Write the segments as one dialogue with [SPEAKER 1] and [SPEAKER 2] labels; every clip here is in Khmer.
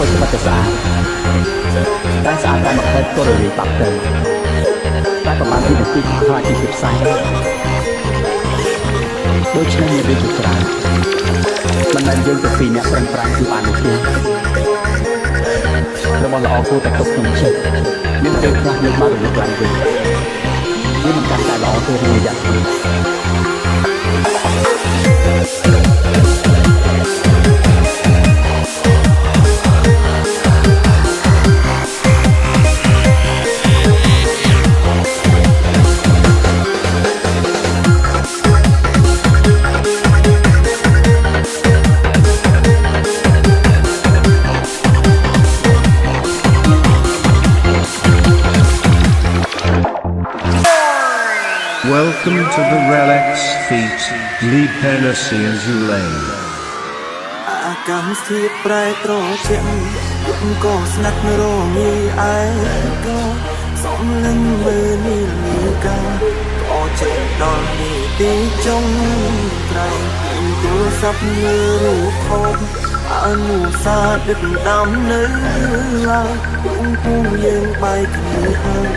[SPEAKER 1] ពុទ្ធបទស្អាតតែស្អាតតែមកពេលក៏រលាយបាត់ទៅតែប្រហែលពីនាទីខ្លះជាផ្សាយដូច្នេះមានរឿងជាច្រើនមិនដែលយើងទៅពីអ្នកប្រឹងប្រែងគឺបានទេរបស់ល្អគួរតែទុកក្នុងចិត្តមានពេលខ្លះយើងមករលឹកឡើងវិញវាមិនកាន់តែល្អទេរយៈពេល
[SPEAKER 2] Welcome to the Relax Feet, Lee Hennessy and Zulane.
[SPEAKER 3] អាកាសធាតុប្រែត្រជាក់ក៏ស្ងាត់រងាឯក៏សំឡេងមើលនេះកាក៏ចិត្តដល់នេះទីចុងត្រៃទូរស័ព្ទមើលរូបថតអនុសាដឹកដាំនៅឡើយពុំយើងបែកគ្នាហើយ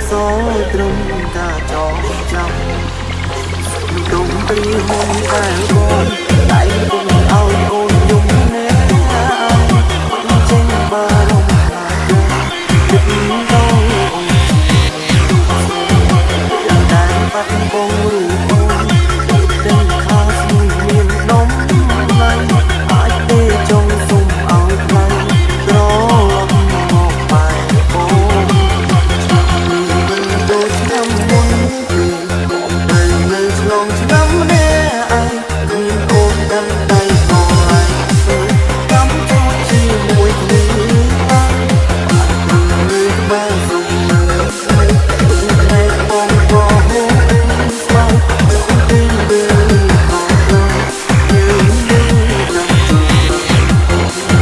[SPEAKER 3] សល់ត្រឹមការចងចាំទុំព្រីមុនដែលបងដៃពុំឲ្យអូនយំណែចេញបារម្ភទឹកដល់យ៉ាងដែលបាត់បងរូបអូនទាំងខាងស្មួយមាននំឡៃអាចទេចង់សុំឲ្យខ្លាំងត្រឡប់មកបែបបងដូចឆ្នាំមុនពេលនៅឆ្លងឆ្នាំម្នាក់ឯងមានអូនកាន់ដៃក៏ឯងចាំជួយជាមួយគ្នាបានបានសុំមើលតែបងក៏ហូបស្បែកទីពេលក៏យើងចាំជួយ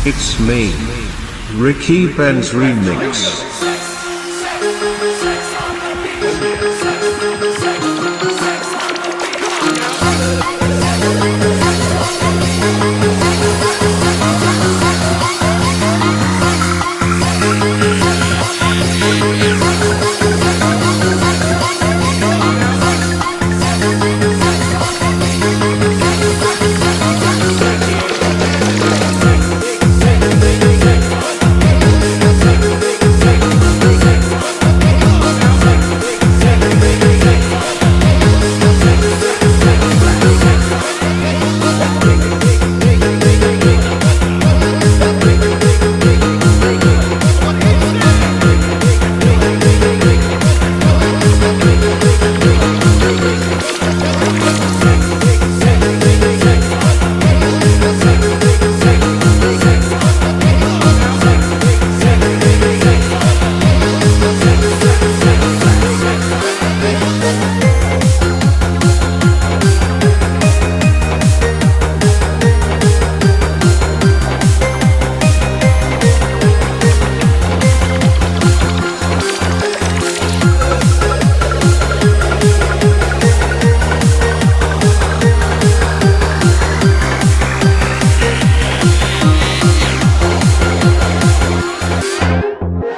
[SPEAKER 2] It's me, Ricky Ben's remix.